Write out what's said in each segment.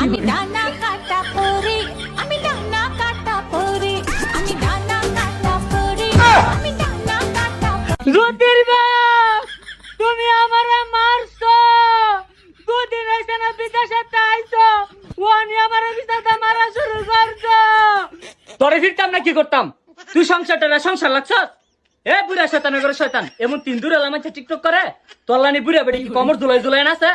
আমি ডানা কাটা পরি, আমি ডানা কাটা পরি, আমি ডানা কাটা পরি, আমি ডানা কাটা পরি। জ্যোতির্ময়, তুমি আমারে মারছো। দুদিন হইছে না বিদেশে আইছো, ওনি আমারে বিদেশে মারা শুরু করছো। তোরে ফিরতাম না কি করতাম? তুই সংসারটা সংসার লাগছস? এ বুড়া শয়তানের ঘরে শয়তান, এমন তিন দূরে লামাইছে টিকটক করে। তোলানি বুড়া বেড়ে কি কমর দুলাই দুলাই আছে?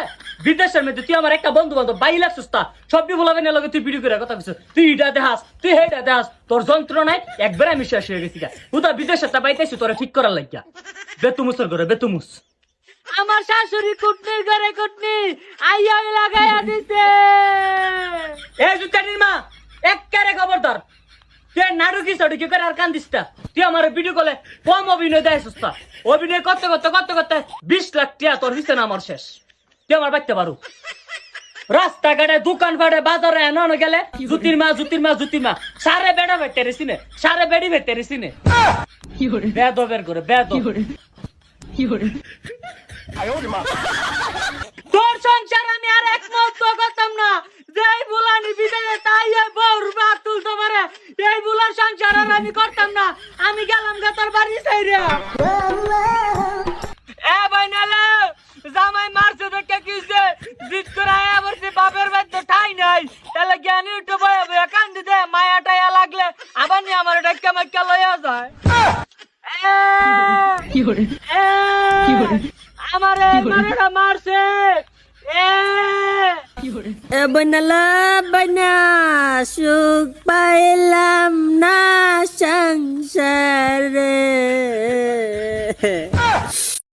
বিদেশের মধ্যে তুই আমার একটা বন্ধু বান্ধব 22 লাখ সুস্তা সবই বলাবে না, লগে তুই ভিডিও করে কথা কইছ। তুই এটা দেখাস, তুই হেটা দেখাস, তোর যন্ত্রণায় একবার আমি শেষ হয়ে গেছি। উদা বিদেশেরটা পাইতেছি তোরা ঠিক করার লাগিয়া। বেতুমুসের ঘরে বেতুমুস। আমার শাশুড়ি কুটনির ঘরে কুটনি আইয়া লাগাইয়া দিছে। এ জুতানির মা, একবারে খবরদার। তুই নাটকি সাটকি করে আর কান্দিস না। তুই আমার ভিডিও কলে কম অভিনয় দেয় সুস্তা। অভিনয় করতে করতে করতে করতে 20 লাখ টিয়া তোর দিছে না আমার শেষ। তুই আমার বাইতে পারো। রাস্তাঘাটে দোকান পাটে বাজারে এনে গেলে জুতির মা জুতির মা জুতির মা সারে বেড়া ভেতে রেছিনে, সারে বেড়ি ভেতে রেছিনে। বেদবের করে বেদ। তোর সংসার আমি আর এক মুহূর্ত করতাম না। যেই বুলানি বিদেশে তাই বউর বাপ তুলতে পারে, এই বুলার সংসার আর আমি করতাম না। আমি গেলাম গে তোর বাড়ি সাইরে। এ বাইনালে জামাই মারছে দেখে কিছে জিত করে আবার সে বাপের বাড়িতে ঠাই নাই। তাহলে জ্ঞানী উঠে বয়ে বয়ে কান্দি দে, মায়া টায়া লাগলে আবার নিয়ে আমার ডাক্কা মাক্কা লইয়া যায়। আমারে মারেরা মারছে। এ বনালা বনা সুখ পাইলাম না সংসারে